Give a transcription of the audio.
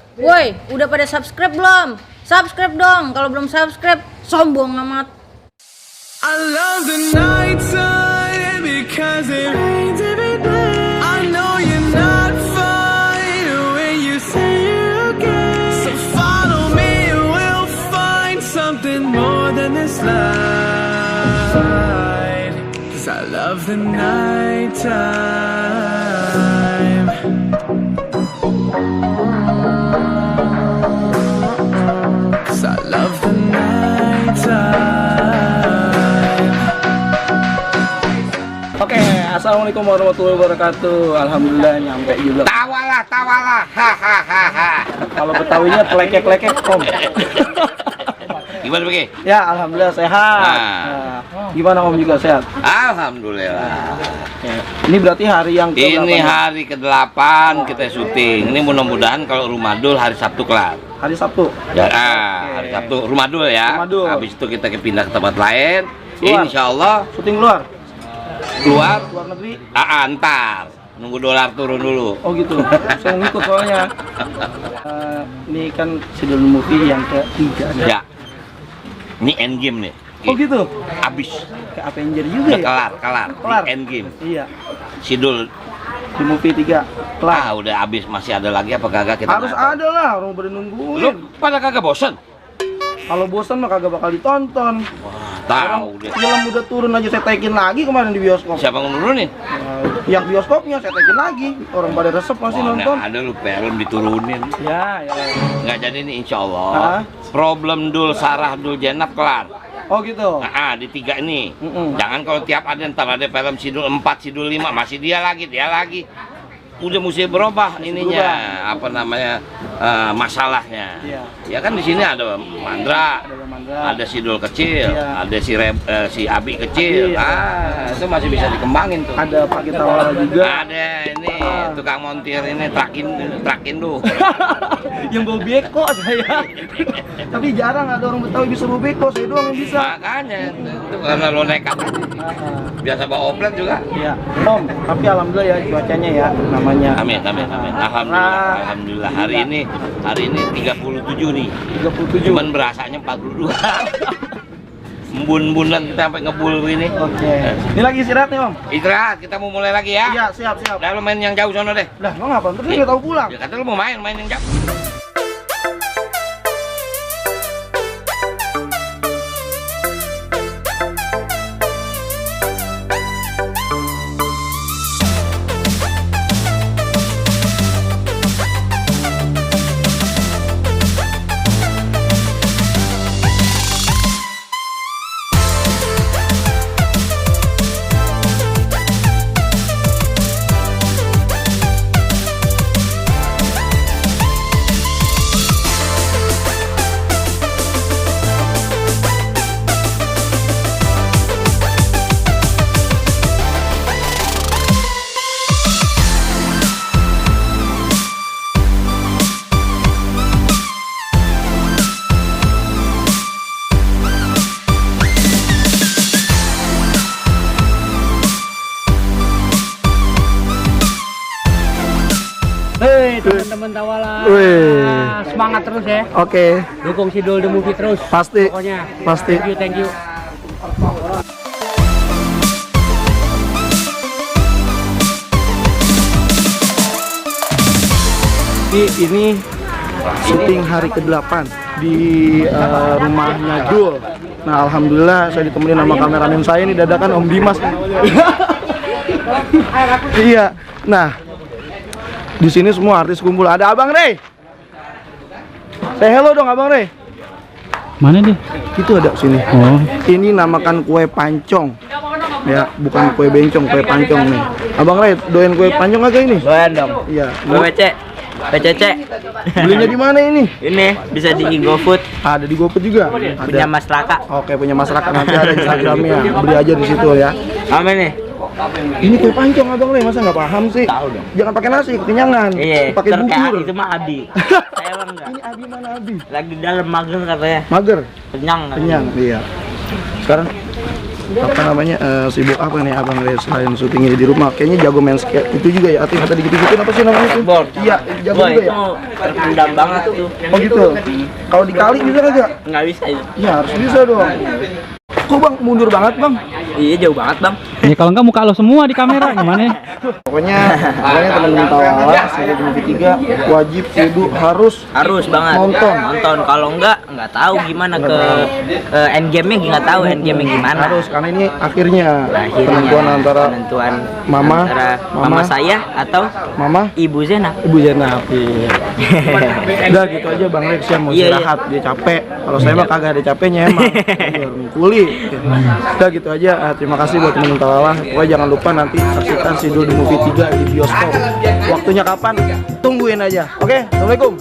Woi, udah pada subscribe belum? Subscribe dong. Kalau belum subscribe, sombong amat. I love the nighttime because it rains every day. I know you're not fine when you say you're okay. So follow me and we'll find something more than this light. 'Cause I love the nighttime. 'Cause I love the nighttime. Oke, assalamualaikum warahmatullahi wabarakatuh. Alhamdulillah nyampe juga. Tawalah, hahaha. Kalau Betawinya klekek-klekek, Om. Gimana begini? Ya, alhamdulillah sehat. Nah, gimana Om juga sehat? Alhamdulillah. Oke. Ini berarti hari yang ke-8. Ini hari ke-8 kita syuting. Ini mudah-mudahan kalau Rumadul hari Sabtu kelar. Hari Sabtu. Ya, hari Sabtu Rumadul ya. Rumadul. Habis itu kita pindah ke tempat lain. Keluar. Insya Allah Syuting luar keluar. negeri. Antar. Nunggu dolar turun dulu. Oh gitu. Saya ngikut soalnya. Ini kan Sidul Movie yang ke-3 ada. Ya. Ini endgame nih. Oh gitu. Habis. Kayak Avenger juga Udah ya? kelar. Kelar. Di endgame. Iya. Sidul. Di Movie 3 kelar. Udah habis, masih ada lagi apa kagak kita? Harus nggak tahu. ada lah, orang pada nungguin. Lu pada kagak bosen? Kalau bosan mah kagak bakal ditonton. Wah, tahu deh. Film udah turun aja saya tagin lagi kemarin di bioskop. Siapa yang nurunin? Yang bioskopnya saya tagin lagi. Orang pada resep masih nonton. Ada lu film diturunin. Ya. Nggak jadi nih insya Allah. Hah? Problem Dul Sarah Dul Jenab kelar. Oh gitu. Di 3 ini. Mm-mm. Jangan kalau tiap ada ntar ada film Sidul 4, Sidul 5 masih dia lagi. Udah mesti berubah ininya. Apa namanya masalahnya? Iya. Ya kan di sini ada Mandra. Ada Mandra. Ada Sidul kecil, Iya. ada si Abi kecil. Abi, Itu masih bisa dikembangin tuh. Ada Pak Kitawala juga. Ada ini tukang montir ini trakin lu. Yang bawa beko saya. Tapi jarang ada orang Betawi bisa bawa beko, saya doang yang bisa. Makanya itu karena lo nekat aja. Biasa bawa oplet juga. Iya. Om, tapi alhamdulillah ya cuacanya ya namanya. Amin. Alhamdulillah. Hari ini 37 nih. 37. Cuman berasanya 42. Embun-embunan kita sampai ngebul ini. Oke. Ini lagi istirahat nih, Om. Istirahat, kita mau mulai lagi ya. Iya, siap. Udah lo main yang jauh sono deh. Lah, lo ngapa? Terus nggak tahu pulang. Ya kata lo mau main yang jauh. Hei teman-teman Tawala, semangat terus ya, Oke, dukung Sidul The Movie terus, pasti. pokoknya. Pasti. Thank you. Ini syuting hari ke-8 di rumahnya Dul. Nah, alhamdulillah saya ditemenin sama kameramen saya nih dadakan Om Dimas. Iya. Nah, di sini semua artis kumpul. Ada Abang Rey. Say hello dong Abang Rey. Mana nih? Itu ada sini. Oh. Ini namakan kue pancong. Ya, bukan kue bencong, kue pancong nih. Abang Rey, doyan kue pancong agak ini? Doyan dong. Iya. PCC. Belinya di mana ini? Ini bisa di GoFood. Ada di GoFood juga. Punya Mas Raka. Oke, punya masyarakat nanti ada Instagramnya. Beli aja di situ ya. Apa nih? Ini kue pancong Abang Rey, masa nggak paham sih? Tahu dong. Jangan pakai nasi, kekenyangan. Iya. Pakai bubur. Terkait itu mah Abi. Saya emang enggak. Ini Abi mana Abi? Lagi dalam mager katanya. Mager, Kenyang. kenyang. Iya. Sekarang apa namanya sibuk apa nih abang Res selain syutingnya di rumah? Kayaknya jago main skate itu juga ya. Artinya tadi gitu-gituin apa sih namanya itu? Skateboard. Iya, jago Wah, juga itu ya. terpendam banget tuh. Oh gitu. Kalau dikali bisa kagak? Nggak bisa itu. Iya harus bisa dong. Kok bang mundur banget bang? Iya jauh banget bang. Ya kalau enggak muka lo semua di kamera gimana? Pokoknya teman-teman Tawala sebagai movie 3 wajib kudu Harus banget. Nonton. Kalau nggak tahu gimana ke endgame-nya nggak tahu endgame-nya gimana. harus karena ini akhirnya penentuan antara Mama mama saya atau Mama Ibu Zena. Ibu Jenap. Iya. Udah gitu aja Bang Rex ya mau Iya, istirahat dia capek. Kalau saya mah kagak ada capeknya emang. Kuli. Udah gitu aja. Terima kasih buat teman-teman Tawala. Pokoknya jangan lupa nanti saksikan Sidul di Movie 3 di bioskop. Waktunya kapan? Tungguin aja. Oke, Assalamualaikum.